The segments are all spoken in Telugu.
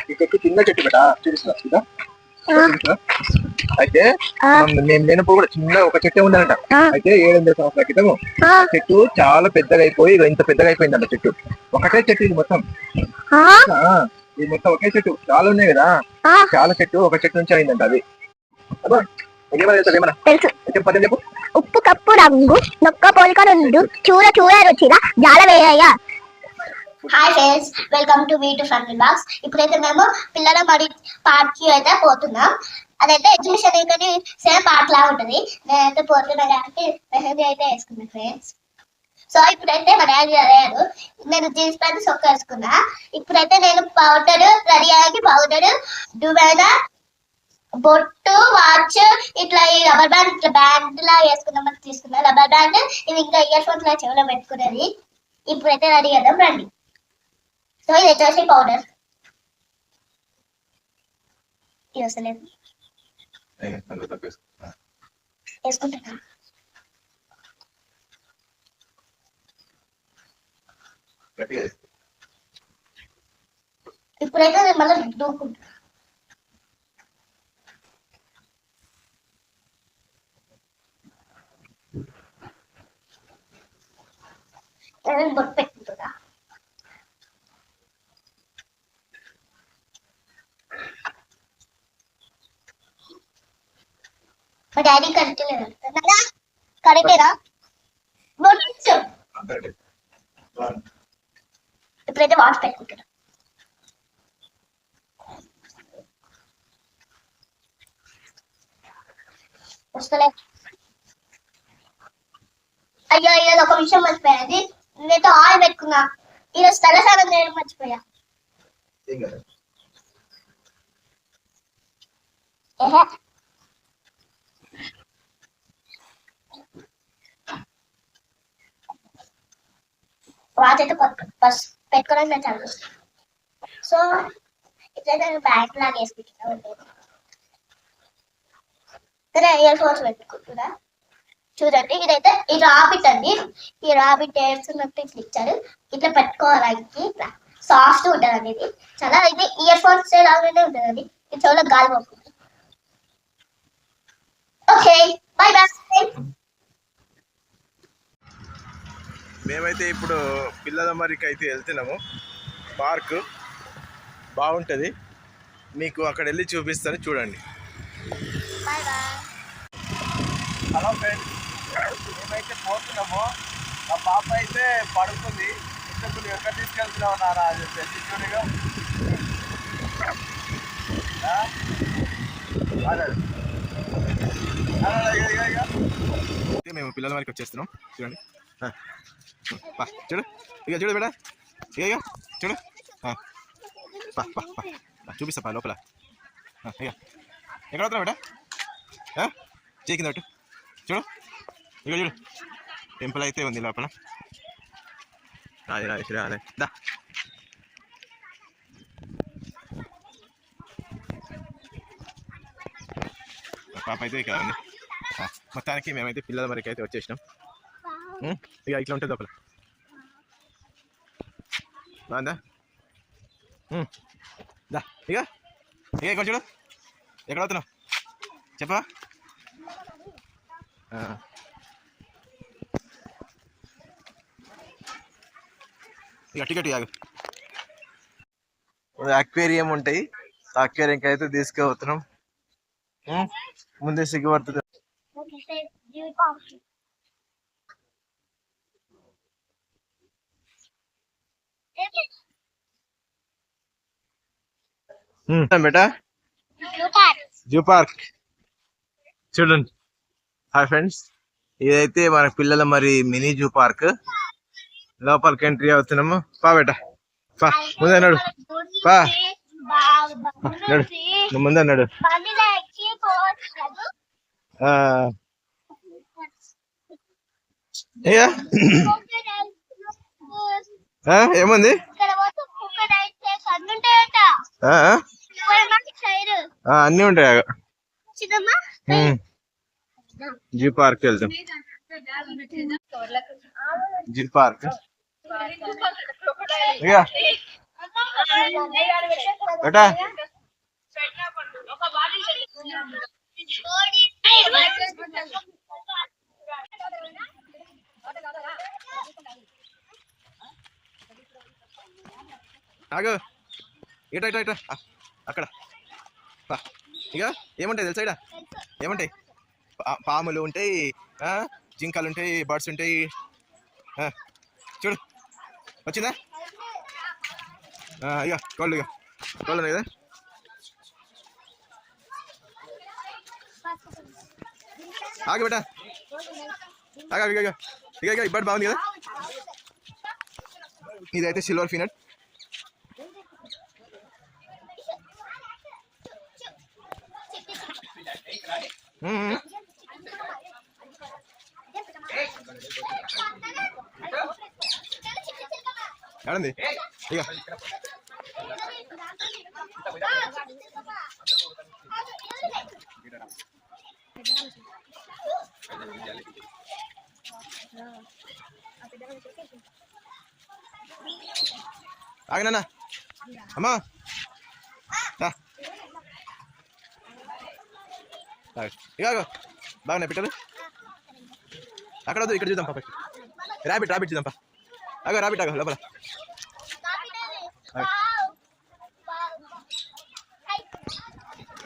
ఈ చెట్టు చిన్న చెట్టు కదా చూపిస్తున్నా. అయితే మేము లేనప్పుడు కూడా చిన్న ఒక చెట్టే ఉందనట. అయితే 700 సంవత్సరాల క్రితం చెట్టు చాలా పెద్దగా అయిపోయి ఇంత పెద్దగా అయిపోయిందంట చెట్టు. ఒకటే చెట్టు ఇది మొత్తం. ఇది మొత్తం ఒకే చెట్టు. చాలా ఉన్నాయి కదా, చాలా చెట్టు ఒక చెట్టు నుంచి అయిందంట అది. చెప్పు. ఉప్పు కప్పు రంగు నొక్క పోలిక నుండు చూర చూర రుచిగా జాల వేయ. Hi friends, welcome to we to family box. ఇప్పుడైతే మేము పిల్లల మరి పార్క్ కి అయితే పోతున్నాం. అదైతే ఎగ్జిబిషన్ అయితే సేమ్ పార్క్ లా ఉంటుంది. నేనైతే పోతున్నా కాబట్టి మెహందీ అయితే వేసుకున్నాను ఫ్రెండ్స్. సో ఇప్పుడైతే మా డాడీ అయ్యారు, నేను జీన్స్ ప్యాంట్ సొక్క వేసుకున్నా. ఇప్పుడైతే నేను పౌడర్ రెడీ అయ్యి పౌడర్ డువైనా బొట్టు వాచ్ ఇట్లా ఈ రబ్బర్ బ్యాండ్ ఇట్లా బ్యాండ్ లా వేసుకున్నామని తీసుకున్నా. రబ్బర్ బ్యాండ్ ఇది ఇంకా ఇయర్ ఫోన్స్ లా చెవులో పెట్టుకునేది. ఇప్పుడైతే రెడీ చేద్దాం రండి. సో ఇది వచ్చేసి పౌడర్ ఇది వస్తలేదు వేసుకుంటున్నా. ఇప్పుడైతే మళ్ళీ దూకుంటున్నా. బొట్టు పెట్టుకుంటున్నా. మా డాడీ కరెక్ట్ లేదు కరెక్టేనా? బొట్టు ఇప్పుడైతే వాచ్ పెట్టుకుంటున్నా. వస్తలే. అయ్యో ఈరోజు ఒక విషయం మర్చిపోయాది. నేనైతే ఆయిల్ పెట్టుకున్నా. ఈరోజు తలసానం చేయడం మర్చిపోయా. వాచ్ అయితే పెట్టుకోవడానికి నేను చాలా ఇష్టం. సో ఇట్లయితే నేను బ్యాగ్ లాగా వేసుకుంటున్నా. ఇయర్ ఫోన్స్ పెట్టుకుంటున్నా. చూడండి, ఇదైతే ఈ రాబిట్ అండి. ఈ రాబిట్ వేస్తున్నట్టు ఇట్లా ఇచ్చారు. ఇట్లా పెట్టుకోవడానికి ఇట్లా సాఫ్ట్ ఉంటుందండి. ఇది చాలా ఇది ఇయర్ ఫోన్స్ లాగానే ఉంటుందండి. ఇది చాలా గాలి పోతుంది. Okay, bye bye. మేమైతే ఇప్పుడు పిల్లల మరికి అయితే వెళ్తున్నాము. పార్క్ బాగుంటుంది, మీకు అక్కడ వెళ్ళి చూపిస్తాను, చూడండి. హలో ఫ్రెండ్స్, మేమైతే పోతున్నాము. మా పాప అయితే పడుతుంది. ఇంతకు ఎక్కడ తీసుకెళ్తున్నావు నాన్న అని చెప్పేసి చూడగా మేము పిల్లల వరకు వచ్చేస్తున్నాం. చూడండి, చూడు ఇక చూడు బేటా, ఇక చూడు చూపిస్తా లోపల. ఇక ఎక్కడ వస్తున్నావు బేటా? చేయి కింద పెట్టు. చూడు ఇక చూడు, టెంపుల్ అయితే ఉంది లోపల. రాలే దా. పాప అయితే ఇక్కడ ఉంది. మొత్తానికి మేమైతే పిల్లల వరకు అయితే వచ్చేసినాం. ఇక ఇట్లా ఉంటుంది లోపల. బాగుందా? దా ఇక ఇక్కడ చూడు, ఎక్కడ అవుతున్నావు చెప్పా. గట్టి ఆగు. అక్వేరియం ఉంటాయి, అక్వేరియంకి అయితే తీసుకుపోతున్నాం. ముందే సిగ్గుపడుతుంది. బేటా జూ పార్క్ చూడండి. హాయ్ ఫ్రెండ్స్, ఇదైతే మన పిల్లల మరి మినీ జూ పార్క్. లోపలికి ఎంట్రీ అవుతున్నాము. పా బేటా పా, ముందే నడు. పా నడు, నువ్వు ముందే నడు. ఏముంది? అన్నీ ఉంటాయి. జూ పార్క్ వెళ్తాం. జూ పార్క్ బేటా ఆగు ఇట ఇట ఇట అక్కడ ఇక ఏముంటాయి తెలుసా ఇడ ఏముంటాయి పాములు ఉంటాయి, జింకలు ఉంటాయి, బర్డ్స్ ఉంటాయి. చూడు వచ్చిందా? ఇక కోళ్ళు ఉన్నాయి కదా. ఆగు బేటా ఆగా ఇక ఇక ఇక ఇక ఇబ్బంది బాగుంది కదా. ఇదైతే సిల్వర్ ఫినట్. ఎడంది ఇక ఆగినా అమ్మా ఇక బాగున్నాయి పిట్టలు. అక్కడ వద్దు, ఇక్కడ చూద్దాం పాప. ర్యాబిట్ చూద్దాం పా. అగో ర్యాబిట్ ఆగో లోపల.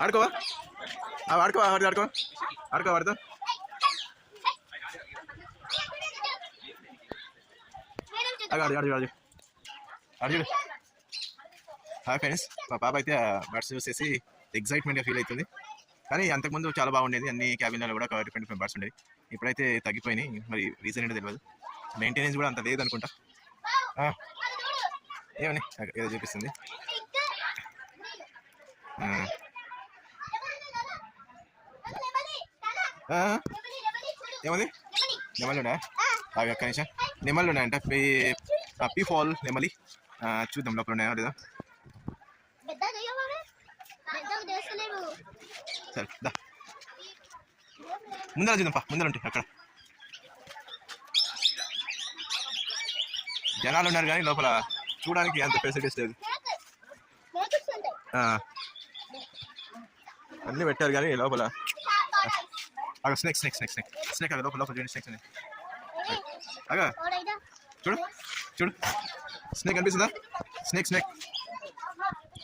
ఆడుకోవా ఆడుకో వాడితో. ఆడు హాయ్ ఫ్రెండ్స్, మా పాప అయితే బర్డ్స్ చూసేసి ఎగ్జైట్మెంట్గా ఫీల్ అవుతుంది. కానీ అంతకుముందు చాలా బాగుండేది, అన్ని క్యాబిన్లలో కూడా డిఫరెంట్ బర్డ్స్ ఉండేవి. ఇప్పుడైతే తగ్గిపోయినాయి, మరి రీజన్ ఏంటో తెలియదు. మెయింటెనెన్స్ కూడా అంత లేదనుకుంటా. ఏమని ఏదో చూపిస్తుంది. ఏమది నెమలి ఉన్నాయా? ఒక్క నిమిషం. నెమళ్ళు ఉన్నాయంట, పీఫాల్ నెమలి. చూద్దాం లోపల ఉన్నాయా లేదా. సరే దా ముందర చూద్దాం పా. ముందర ఉంటాయి అక్కడ జనాలు ఉన్నారు కానీ లోపల చూడడానికి అంత ఫెసిలిటీస్ లేదు. అన్నీ పెట్టారు కానీ లోపల స్నేక్ అక్కడ లోపల చూడండి. స్నేక్స్ ఉన్నాయి అగా చూడు స్నేక్ కనిపిస్తుందా? స్నేక్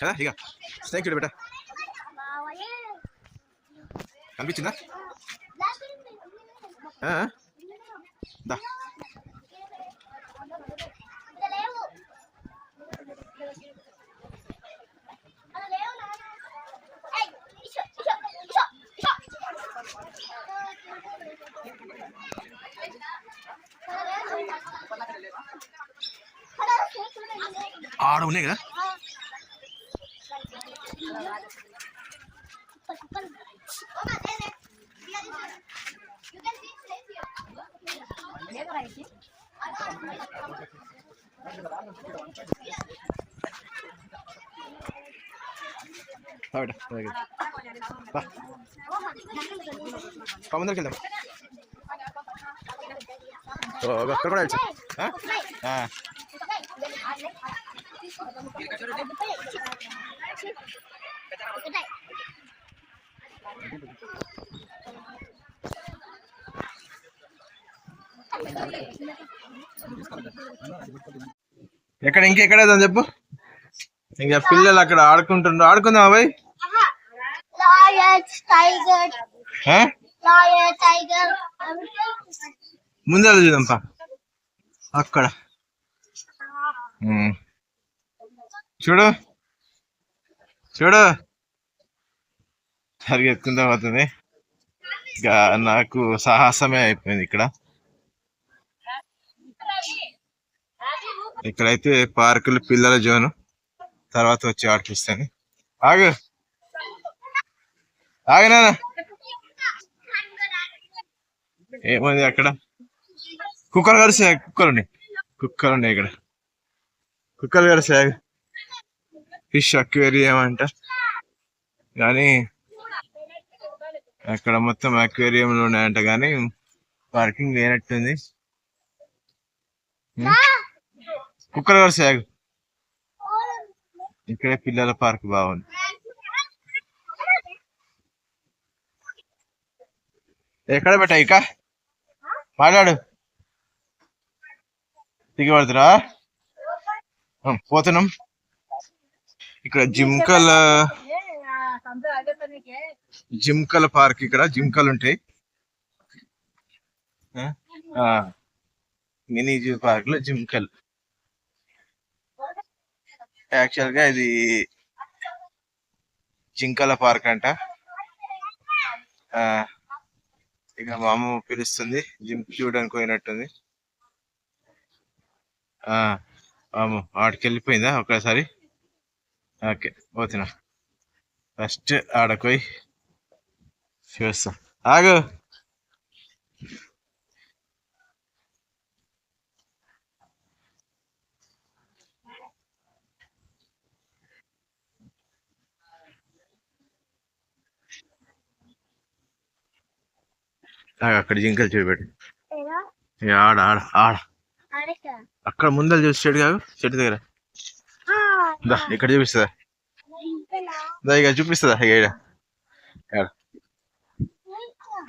కదా. ఇక స్నేక్ చూడు బేటా, కనిపించిందా? దా ఆడ ఉన్నాయి కదా. ముందరికి వెళ్దాం. అక్కడ కూడా వెళ్ళచ్చు. ఎక్కడ ఇంకెక్కడ చెప్పు. ఇంకా పిల్లలు అక్కడ ఆడుకుంటుండ్రు. ఆడుకుందాం అబ్బాయి. ముందర చూద్దాంపా అక్కడ. చూడు పరిగెత్తుకుందాం అవుతుంది. ఇక నాకు సాహసమే అయిపోయింది. ఇక్కడైతే పార్కులు, పిల్లల జోను. తర్వాత వచ్చి ఆడిపిస్తాను. ఆగినా ఏమైంది అక్కడ? కుక్కలు కరిసాయి. కుక్కలు ఉన్నాయి ఇక్కడ. కుక్కలు కరిసాయి. ఫిష్ అక్వేరియం అంట, కానీ అక్కడ మొత్తం అక్వేరియంలు ఉన్నాయంట, కానీ పార్కింగ్ లేనట్టుంది. కుక్కలు కరిసాయి. ఇక్కడే పిల్లల పార్క్ బాగుంది. ఎక్కడ పెట్టా ఇక మాట్లాడు. దిగి పడుతురా పోతున్నాం. ఇక్కడ జింకల పార్క్. ఇక్కడ జింకలు ఉంటాయి. మినీ జూ పార్క్ లో జింకలు. యాక్చువల్ గా ఇది జింకల పార్క్ అంట. ఇక మా అమ్మ పిలుస్తుంది, జిమ్ చూడడానికి పోయినట్టుంది. అమ్మ ఆడికి వెళ్ళిపోయిందా ఒకసారి? ఓకే పోతున్నా. ఫస్ట్ ఆడకు పోయి చూస్తా. ఆగు. అక్కడ జింకలు చూపెట్టు. ఆడ ఆడ ఆడ అక్కడ ముందర చూసి కాదు చెట్టు దగ్గర. ఇక్కడ చూపిస్తుందా? ఇక చూపిస్తుందా? ఇక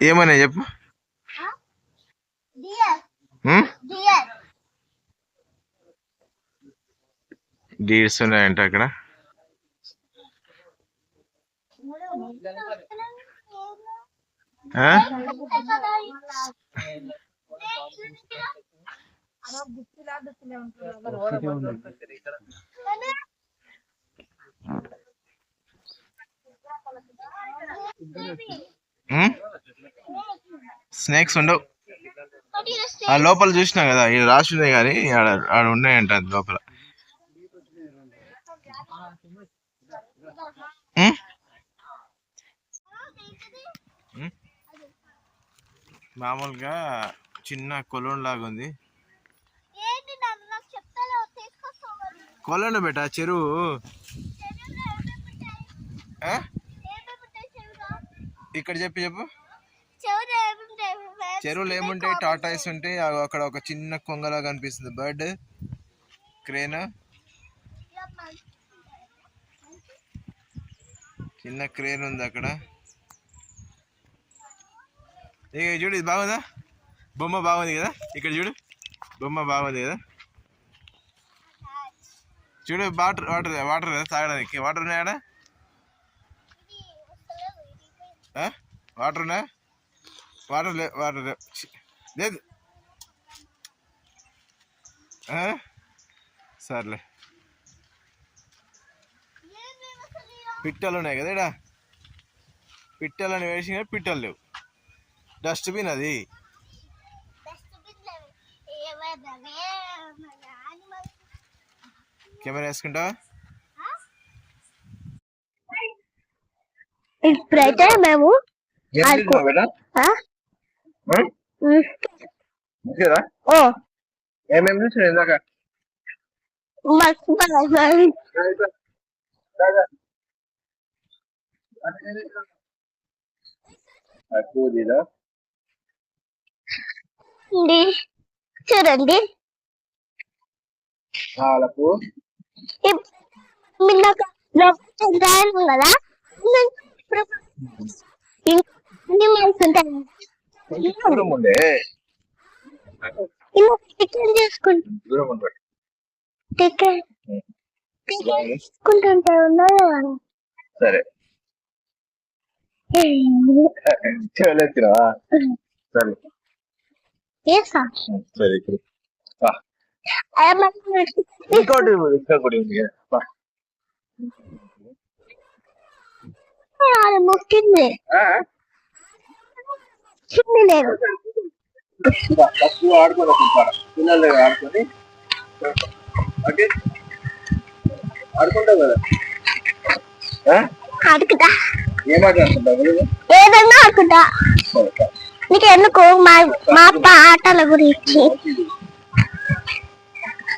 ఏమన్నా చెప్పు. డీర్స్ ఉన్నాయంట అక్కడ. స్నేక్స్ ఉండవు ఆ లోపల. చూసినా కదా ఇది రాసి ఉన్నాయి కానీ ఆడ ఉన్నాయంట లోపల. మామూలుగా చిన్న కొలను లాగా ఉంది. కొలను బేటా చెరువు. ఇక్కడ చెప్పు. చెరువులు ఏముంటాయి? టాటాయిస్ ఉంటాయి. అక్కడ ఒక చిన్న కొంగలా కనిపిస్తుంది. Bird crane. చిన్న క్రేన్ ఉంది అక్కడ. ఇక చూడు, ఇది బాగుందా? బొమ్మ బాగుంది కదా. ఇక్కడ చూడు, బొమ్మ బాగుంది కదా. చూడు, వాటర్ వాటర్ వాటర్ కదా తాగడానికి. వాటర్ ఉన్నాయాడా? వాటర్ ఉన్నాయా? వాటర్ లేదు. సర్లే. పిట్టలు ఉన్నాయి కదా ఇక్కడ. పిట్టలని వేసి పిట్టలు లేవు. డస్ట్బిన్ అది. కెమెరా వేసుకుంటావా? ఇప్పుడైతే మేము చూడండి కదా. సరే ముక్కింది లేదు. పిల్లలు ఆడుకొని ఆడుకుంటావు కదా. ఆడుకుంటా, ఏమాడుకుంటావు? ఏదన్నా ఆడుకుంటా. నీకు ఎందుకు మా ఆటల గురించి.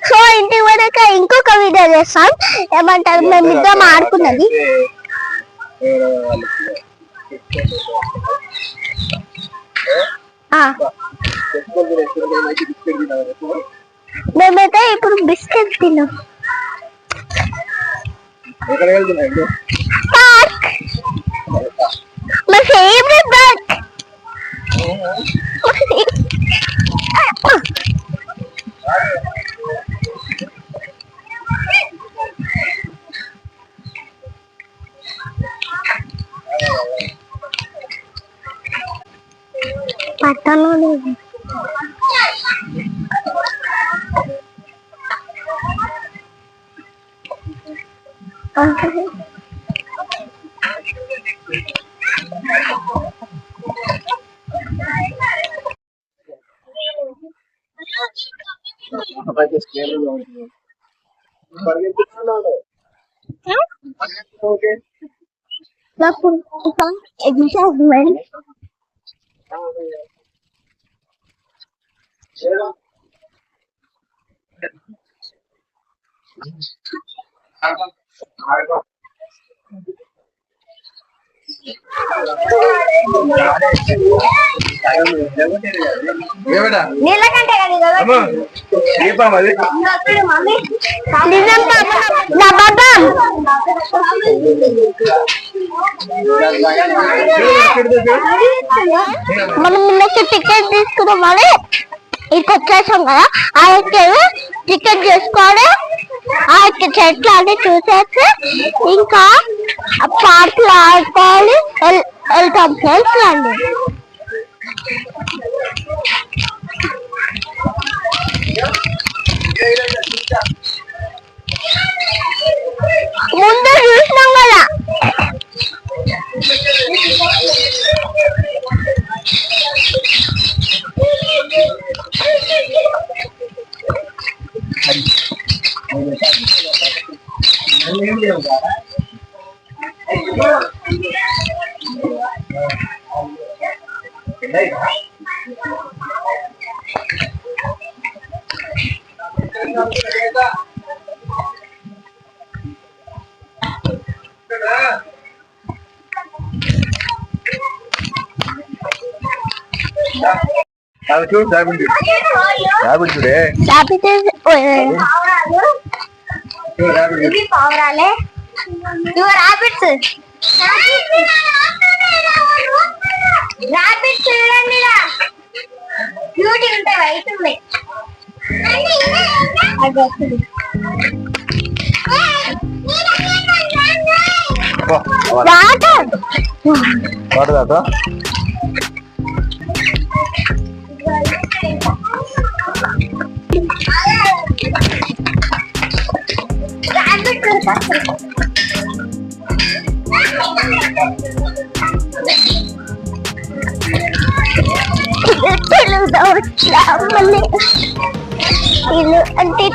సో ఇంటి వరకు ఇంకొక వీడియో చేస్తాం. ఏమంటారు, మేము ఇద్దరం ఆడుకున్నది. మేమైతే ఇప్పుడు బిస్కెట్ తిన్నాం. ఎక్కడికి వెళ్తున్నావు ఇప్పుడు? పార్క్. My favourite park. పట్టణంలో నాకు ఎగ్జామ్మెంట్ నీళ్ళకంటే మనం నిన్నకి టికెట్ తీసుకున్నామని ఇక్కడికి వచ్చేసాం కదా. ఆ టికెట్ చేసుకోవాలి, ఆ చెట్లు అన్ని చూసేసి ఇంకా పార్క్ లో ఆడుకోవాలి వెళ్తాం ఫ్రెండ్స్. రండి. ముందు చూసినాం కదా. చూడు రాబిట్ చూడే పావురాలే రాబిట్స్. రాబిట్స్ చూడండి, బ్యూటీ ఉంటాయి, వైట్ ఉన్నాయి. అంటే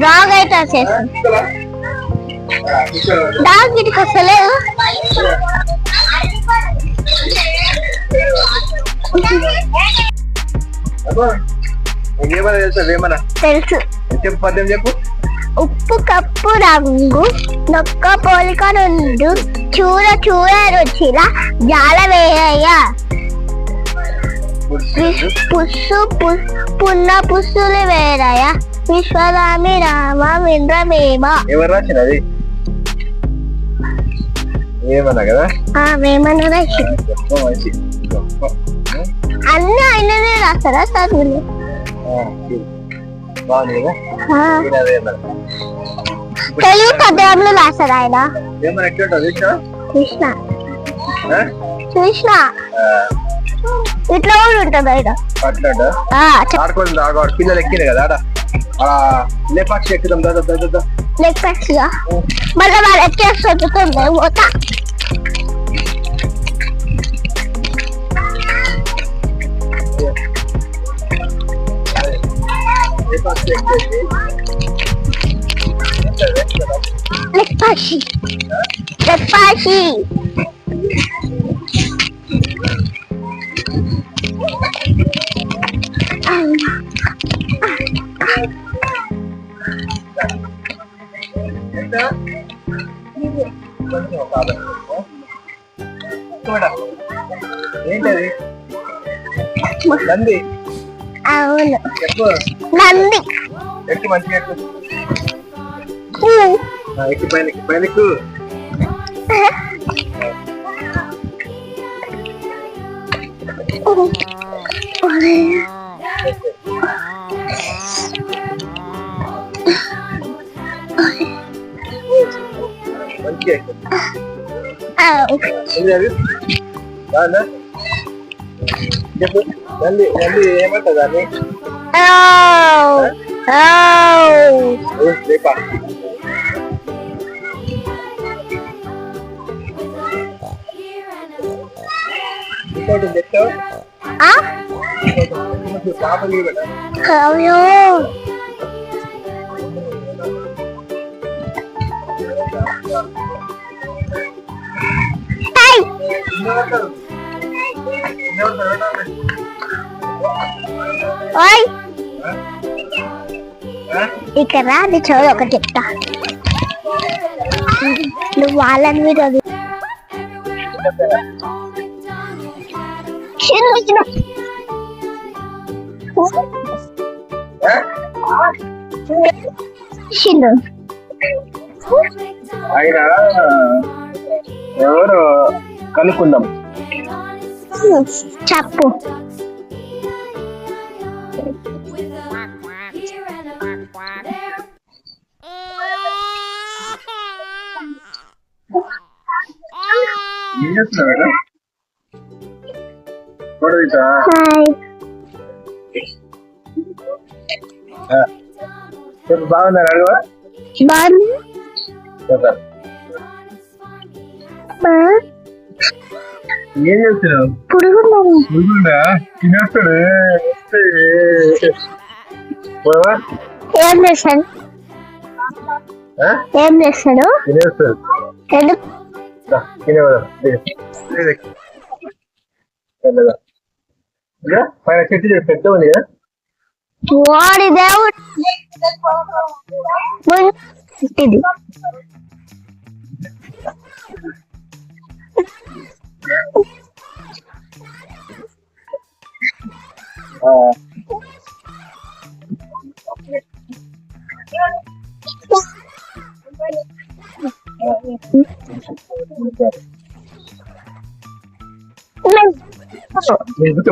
డాగ్ అయితే వచ్చేసి డాగ్ ఇటుకు వస్తలేదు. తెలుసు. చెప్పు. ఉప్పు కప్పు రంగు, నొక్క పోలిక నుండు, చూర చూర రుచిలా జాల వేయ, పుస్సు పున్న పుస్సులు వేరయ, విశ్వరామి రామ వింద్రవేమ. ఎవరు రాసినది? ఏమన్నా కదా వేమన్నా రాసి అన్ని ఆయననే రాస్తారా చదువులు? తెలుగు పద్యాలు రాస్తారా ఆయన? కృష్ణ కృష్ణ ఇట్లా కూడా ఉంటుంది ఆయన. పిల్లలు ఎక్కినాయి కదా లేపాక్షి ఎక్కుదాం. లేపాక్షిగా మళ్ళీ వాళ్ళు ఎక్కేస్తుంది పోతా. లేపాక్షి లేపాక్షి ఏంటది? అవును చెప్పు. నంది. ఎక్కి మంచిగా ఎక్కు. ఎక్కి పైన ఎక్కు. మంచిగా ఎక్కు. చెప్పు నంది ఏమంటది దాన్ని? ఇంకోటి చెప్తావు పాపలు ఇక్కడ నీ చదువు ఒకటి చెప్తా. నువ్వు వాళ్ళని మీద ఆయన ఎవరు కనుక్కుందాం. చెప్పు. ఏం చేస్తున్నావు మేడం? చెప్పు బాగున్నారు అడగవా? ఏం చేస్తున్నావు? పురుగుండా తినేస్తాడు. ఏం చేస్తాడు? ఏం చేస్తాడు? తినేస్తాడు. తినేవాడు పైన చెట్టు పెద్ద ఉంది కదా. వాడి దేవుడు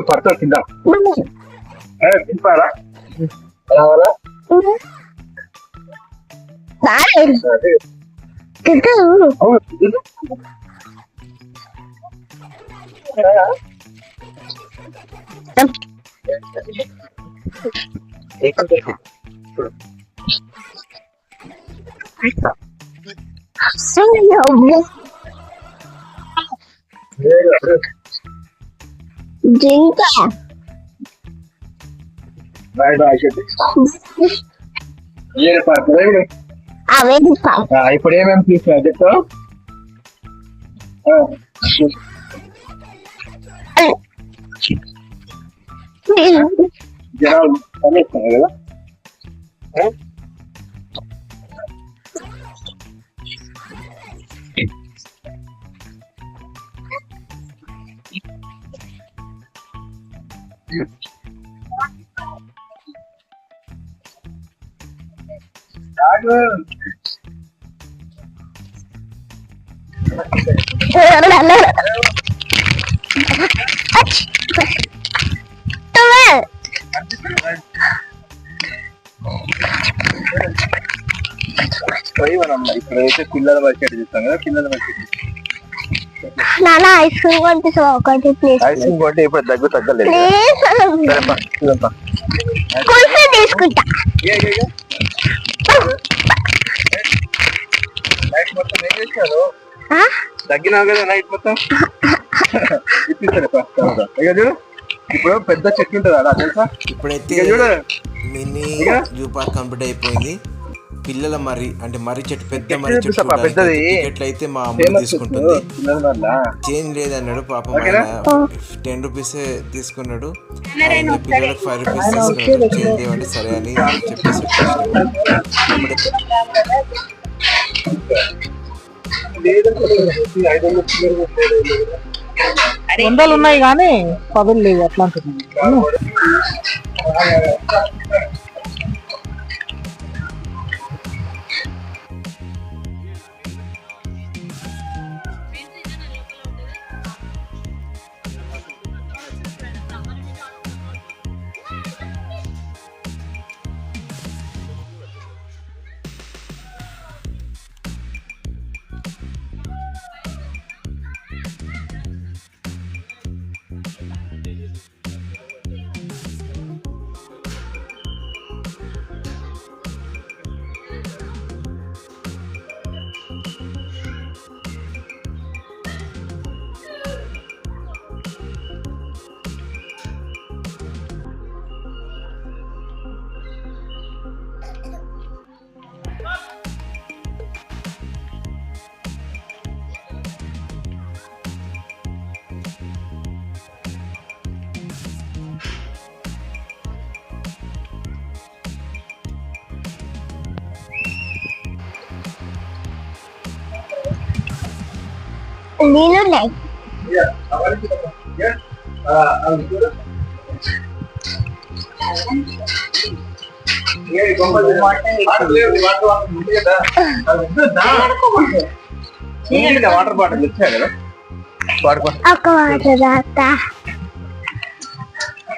పడతావు కింద తింటారా? రావాలా? జింక ఇప్పుడు ఏమేమి తీసుకున్నా చెప్తావు? జనాలు పండిస్తున్నారు కదా. ఇప్పుడైతే పిల్లల బడ్జెట్ చూస్తాం కదా. పిల్లల బడ్జెట్ నాన్న ఐస్ క్రీమ్ కొనిపిస్తావా ఒకటి ప్లీజ్? ఐస్ క్రీమ్ కొంటే ఇప్పుడు తగ్గలేదు. తీసుకుంటా. నైట్ మొత్తం ఏం చేశాను? తగ్గినావు కదా నైట్ మొత్తం. ఇప్పిస్తాను చూడు. ఇప్పుడు పెద్ద చెట్టు ఉంటుంది అలా తెలుసా? ఇప్పుడైతే మినీ జూ పార్క్ కంప్లీట్ అయిపోయింది. పిల్లల మర్రి అంటే మర్రి చెట్టు, పెద్ద మర్రి చెట్టు టికెట్లు అయితే మా అమ్మ తీసుకుంటుంది. చేంజ్ లేదన్నాడు పాపం. ఆయన 10 రూపీస్ తీసుకున్నాడు. పిల్లలకు 5 రూపీస్ తీసుకున్నాడు. చేంజ్ ఇవ్వండి సరే అని చెప్పేసి వందలు ఉన్నాయి కానీ 10 లేవు అట్లా. నీళ్ళున్నాయి. వాటర్ బాటిల్ వచ్చాయి కదా, ఒక వాటర్ తాగుతా,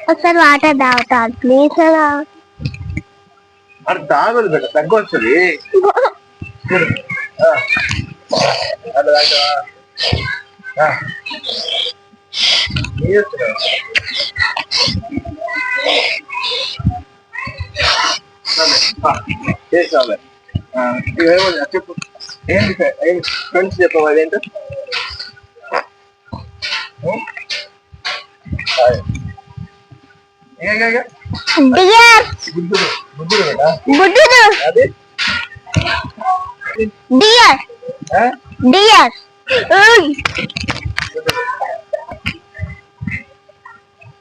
ఒకసారి వాటర్ తాగుతా ప్లీజ్. అది తాగదు కదా, తగ్గు వస్తుంది. చెప్పు ఏంటి ఫ్రెండ్స్, చెప్పవు అదేంటో.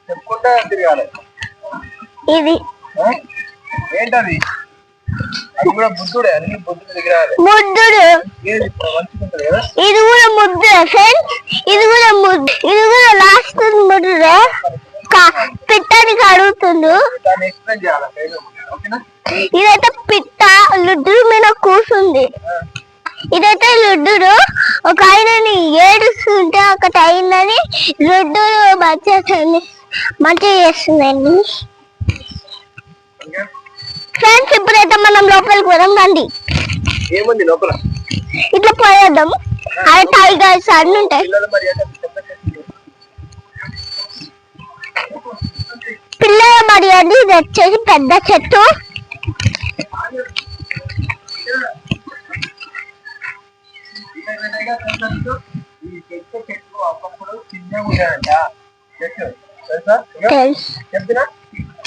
చెప్పుకుంటా తిరగాలి. ఇది ఏంటది? అది కూడా బుద్ధుడే, అన్ని బుద్ధుడు దగ్గర బుద్ధుడు. మంచుకుంటది కదా. ఇది కూడా ముద్దుడే ఫ్రెండ్స్, ఇది కూడా ముద్దు, ఇది కూడా లాస్ట్ ముద్దుడే. పిట్టని అడుగుతుండు. దాన్ని ఎక్స్ప్లెయిన్ చేయాలి. ఓకేనా? ఇదైతే పిట్ట లుడ్డు మీద కూర్చుంది. ఇదైతే లుడ్డుడు. ఒక ఆయనని ఏడుస్తుంటే ఒకటి అయిందని లుడ్డుడు మంచిగా చేస్తుందండి. ఫ్రెండ్స్ ఇప్పుడైతే మనం లోపలికి పోదాం రండి. ఏముంది లోపల? ఇట్లా పోయేద్దాం. అదే టైగర్స్ అన్ని ఉంటాయి. పిల్లల మరి అది ఇది వచ్చేసి పెద్ద చెట్టు.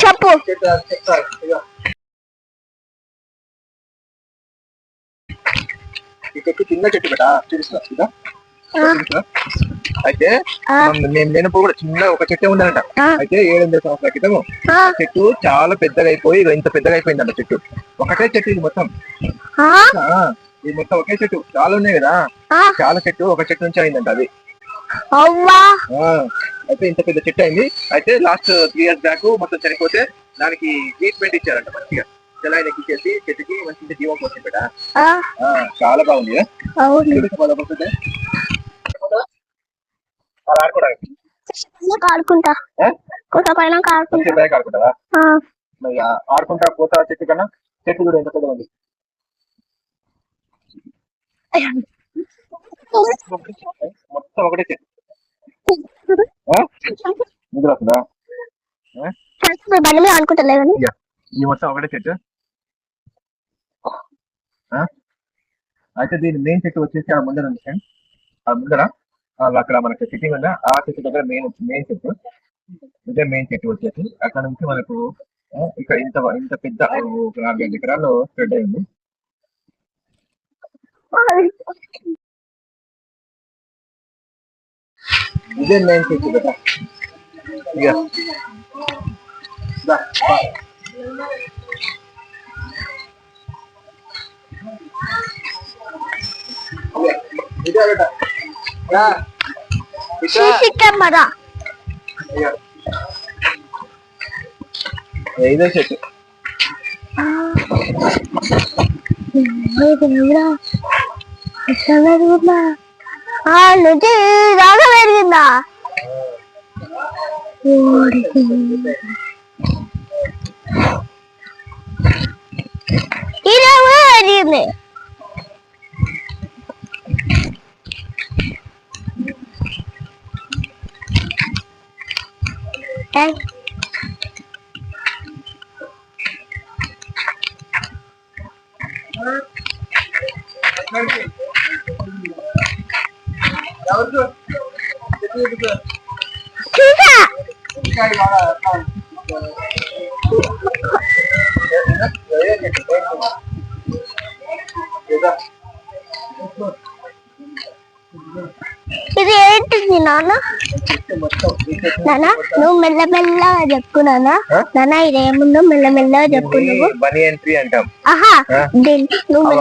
చెప్పు. ఈ చెట్టు చిన్న చెట్టు కదా, చూపిస్తా. అయితే నేను లేనప్పుడు కూడా చిన్న ఒక చెట్టే ఉందంట. అయితే 700 సంవత్సరాల క్రితం చెట్టు చాలా పెద్దగా అయిపోయి ఇంత పెద్దగా అయిపోయిందంట చెట్టు. ఒకటే చెట్టు ఇది మొత్తం, ఇది మొత్తం ఒకే చెట్టు. చాలా ఉన్నాయి కదా, చాలా చెట్టు ఒక చెట్టు నుంచి అయిందంట అది. అయితే ఇంత పెద్ద చెట్టు అయింది. అయితే లాస్ట్ 3 years బ్యాక్ మొత్తం చనిపోతే దానికి ట్రీట్మెంట్ ఇచ్చారంట. మంచిగా జలాయిని ఎక్కించేసి చెట్టుకి మంచి జీవం పోసిందట. చాలా బాగుంది. ఆడుకుంటా ఆడుకుంటా పోతా. చెట్టు కన్నా చెట్టు కూడా ఎంత పెద్దగా ఉంది. మొత్తం ఒకటే చెట్టు. నిద్ర వస్తుందా? అనుకుంటలేదు. ఈ మొత్తం ఒకటే చెట్టు. అయితే దీని మెయిన్ చెట్టు వచ్చేసి ఆ ముందర ఉంది ఫ్రెండ్. ఆ ముందర అక్కడ మనకి సిట్టింగ్ ఉందా, ఆ చెట్టు దగ్గర మెయిన్ చెట్టు. ఇదే మెయిన్ చెట్టు వచ్చేసి అక్కడ నుంచి మనకు ఇక్కడ ఇంత పెద్ద 4-5 ఎకరాల్లో స్ప్రెడ్ అయింది. ఇదే మెయిన్ చెట్టు కదా. ఇదే చెట్టు. నుంచి బాగా పెరిగిందా? ఇలా పెరిగింది. ఇది ఏంటిది నాన్న? నానా నువ్వు మెల్లమెల్లగా చెప్పు నానా. నానా ఇదేముందో మెల్లమెల్లగా చెప్పు నువ్వు. బనీ ఎంట్రీ అంటాం. ఆహా నువ్వు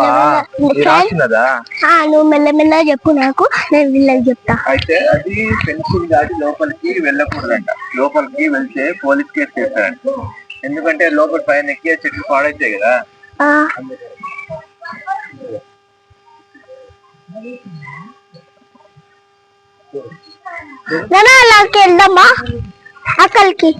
నువ్వు మెల్లమెల్లగా చెప్పు నాకు, నేను వీళ్ళకి చెప్తా. అయితే అది పెన్సిల్ దాటి లోపలికి వెళ్ళకూడదంట. లోపలికి వెళ్తే పోలీస్ కేసు చేస్తారంట. ఎందుకంటే లోపల పైన ఎక్కి చెట్లు పాడైతాయి కదా. నానా అలాగే వెళ్దామా అక్కడికి?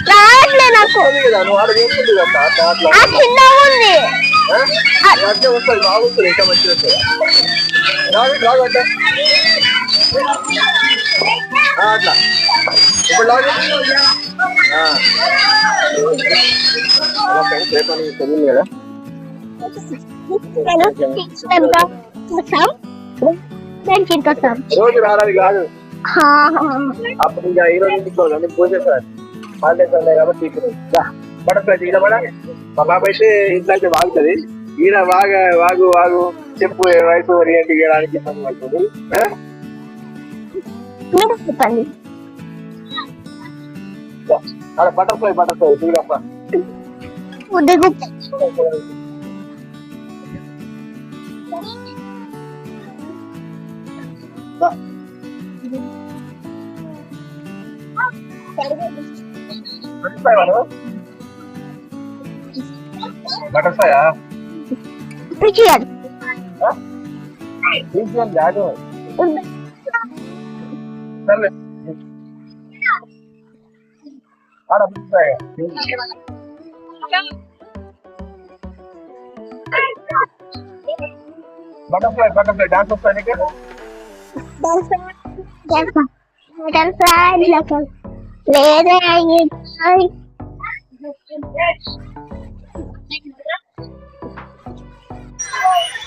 రావట్లే నాకు, చిన్నగా ఉంది. బాగుంటుంది ఇంకా మంచిగా అట్లా ఇప్పుడు లాగు. తెలియదు కదా. రోజు రారాది కాదు, అప్పుడు ఇంకా ఈ రోజు ఇంటికి పోసేసారు. హాలిడేస్ ఉన్నాయి కాబట్టి పడతాయి. ఈడ పడ మా బాబు అయితే ఇంట్లో వాగుతుంది. ఈయన వాగు వాగు చెప్పు వయసు ఓరియంట్ చేయడానికి ఇబ్బంది పడుతుంది. బటర్ఫ్లై చూడప్ప. బటర్ఫ్లైయా? జాడు బటర్ఫ్లై డాన్స్ వస్తాయి నీకు?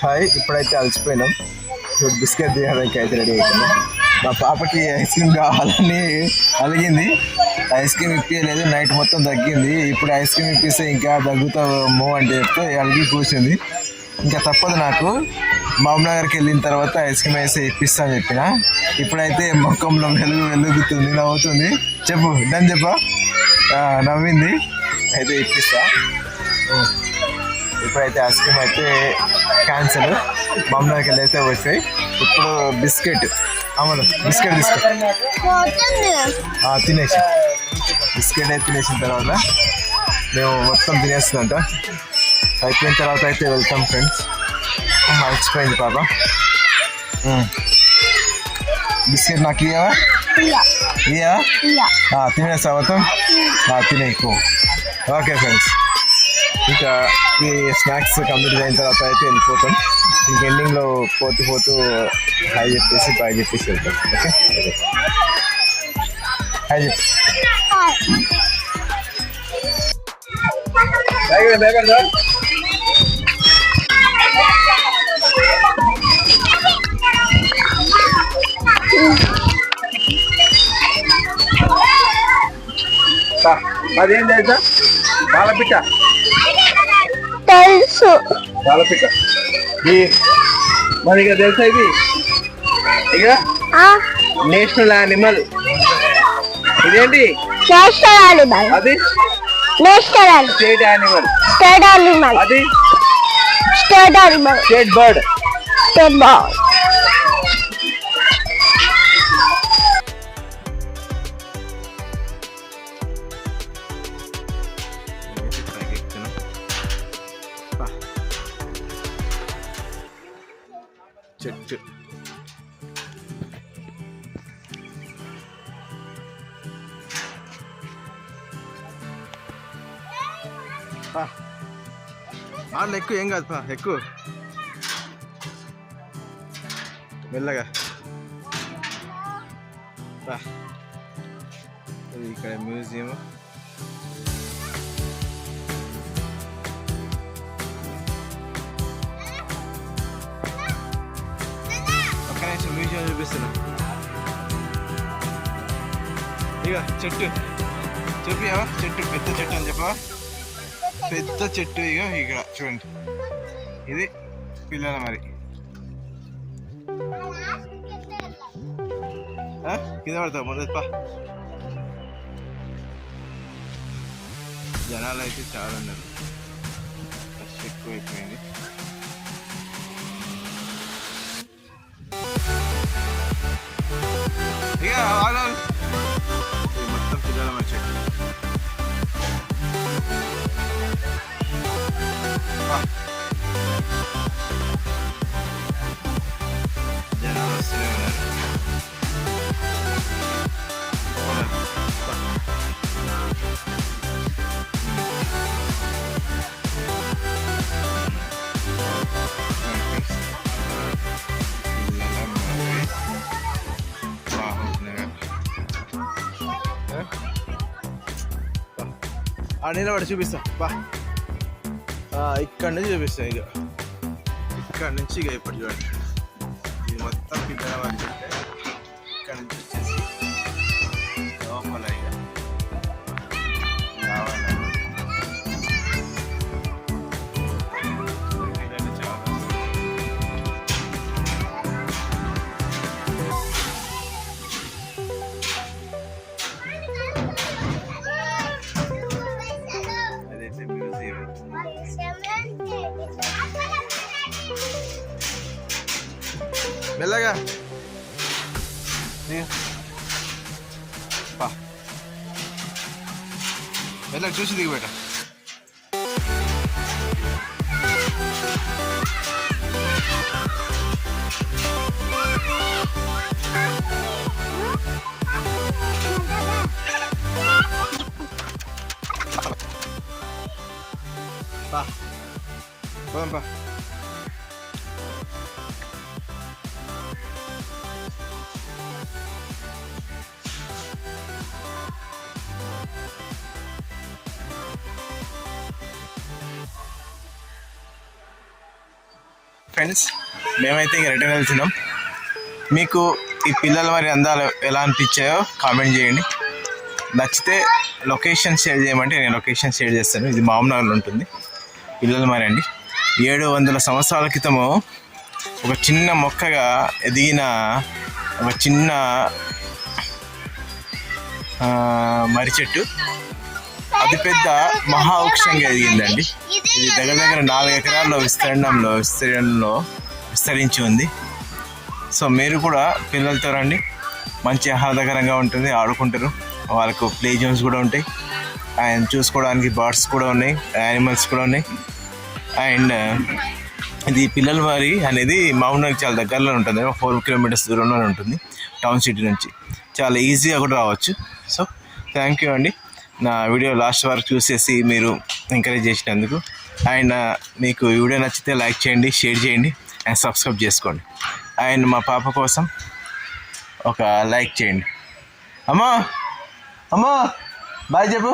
హాయ్, ఇప్పుడైతే అలసిపోయినాం. బిస్కెట్ తీయడానికి అయితే రెడీ అవుతుంది. మా పాపకి ఐస్ క్రీమ్ కావాలని అలిగింది. ఐస్ క్రీమ్ ఇప్పించలేదు, నైట్ మొత్తం తగ్గింది. ఇప్పుడు ఐస్ క్రీమ్ ఇప్పిస్తే ఇంకా తగ్గుతామో అంటే చెప్తే అలిగి కూర్చుంది. ఇంకా తప్పదు నాకు. మామనగర్కి వెళ్ళిన తర్వాత ఐస్ క్రీమ్ వేసి ఇప్పిస్తా అని చెప్పిన. ఇప్పుడైతే ముఖంలో వెలుగుతుంది, నవ్వుతుంది. చెప్పు దాన్ని చెప్పా, నవ్వింది. అయితే ఇప్పిస్తా. ఇప్పుడైతే ఐస్ క్రీమ్ అయితే క్యాన్సల్. మామనగర్కి వెళ్ళి అయితే వచ్చాయి. ఇప్పుడు బిస్కెట్ అమలు బిస్కెట్ తీసుకో, తినేసి బిస్కెట్ అయితే తినేసిన తర్వాత మేము మొత్తం తినేస్తుందంట. అయిపోయిన తర్వాత అయితే వెళ్తాం ఫ్రెండ్స్. మర్చిపోయింది పాప. బిస్కెట్ నాకు ఇయ్యవా? తినేస్తా మొత్తం, తినేకు. ఓకే ఫ్రెండ్స్, ఇంకా ఈ స్నాక్స్ కంప్లీట్ అయిన తర్వాత అయితే వెళ్ళిపోతాం. ఇంక ఎండింగ్లో పోతూ హాయ్ చెప్పేసి బాయ్ చెప్పేసి వెళ్తాం. ఓకే, హాయ్ చెప్పి అదేం తెలుసా? పాలపిట్ట తెలుసు. పాలపిట్ట మరి ఇక తెలుసా? ఇది ఇక నేషనల్ యానిమల్. ఇదేంటి? National animal. అది national. State animal. State animal. అది state animal. State bird. State bird. చెట్టు. వాళ్ళు ఎక్కువ ఏం కాదు పా, ఎక్కువ మెల్లగా. ఇది ఇక్కడ మ్యూజియం. ఒక్క నిమిషం మ్యూజియం చూపిస్తున్నా. ఇక చెట్టు చూపియావా? చెట్టు పెద్ద చెట్టు అని చెప్పవా? పెద్ద చెట్టు. ఇక ఇక్కడ చూడండి, ఇది పిల్లల మరి. కింద పడతావు మొదటి పా. జనాలు అయితే చాలా ఉన్నారు, రష్ ఎక్కువ అయిపోయింది. ఇక మొత్తం పిల్లల మరి చెట్టు. జనాలు వస్తూనే ఉన్నారు. నిలబడి చూపిస్తా బా. ఇక్కడ నుంచి చూపిస్తా. ఇక ఇక్కడ నుంచి ఇక ఇప్పుడు చూడండి, ఇది మొత్తం పిల్లల వారి చెట్టే. ఇక్కడ నుంచి వచ్చేసి లోపల ఇక రావాలి. అదైతే మ్యూజియం. మెల్లగా మెల్లగా చూసి దిగు బేట. పోదాం పా. ఫ్రెండ్స్, మేమైతే ఇక రిటర్న్ వెళ్తున్నాం. మీకు ఈ పిల్లల మరి అందాలు ఎలా అనిపించాయో కామెంట్ చేయండి. నచ్చితే లొకేషన్ షేర్ చేయమంటే నేను లొకేషన్ షేర్ చేస్తాను. ఇది మామనగర్లో ఉంటుంది పిల్లల మరి అండి. 700 సంవత్సరాల క్రితము ఒక చిన్న మొక్కగా ఎదిగిన ఒక చిన్న మర్రి చెట్టు అతిపెద్ద మహావృక్షంగా ఎదిగిందండి. ఇది దగ్గర దగ్గర 4 ఎకరాల్లో విస్తీర్ణంలో విస్తరించి ఉంది. సో మీరు కూడా పిల్లలతో రండి, మంచి ఆహ్లాదకరంగా ఉంటుంది, ఆడుకుంటారు. వాళ్ళకు ప్లే జోన్స్ కూడా ఉంటాయి, అండ్ చూసుకోవడానికి బర్డ్స్ కూడా ఉన్నాయి, యానిమల్స్ కూడా ఉన్నాయి. అండ్ ఇది పిల్లల మరి అనేది మామూలుగా చాలా దగ్గరలో ఉంటుంది, 4 కిలోమీటర్స్ దూరంలో ఉంటుంది టౌన్ సిటీ నుంచి. చాలా ఈజీగా కూడా రావచ్చు. సో థ్యాంక్ యూ అండి, నా వీడియో లాస్ట్ వరకు చూసేసి మీరు ఎంకరేజ్ చేసినందుకు. అండ్ మీకు ఈ వీడియో నచ్చితే లైక్ చేయండి, షేర్ చేయండి అండ్ సబ్స్క్రైబ్ చేసుకోండి. అండ్ మా పాప కోసం ఒక లైక్ చేయండి. అమ్మా అమ్మా బాయ్ చెప్పు.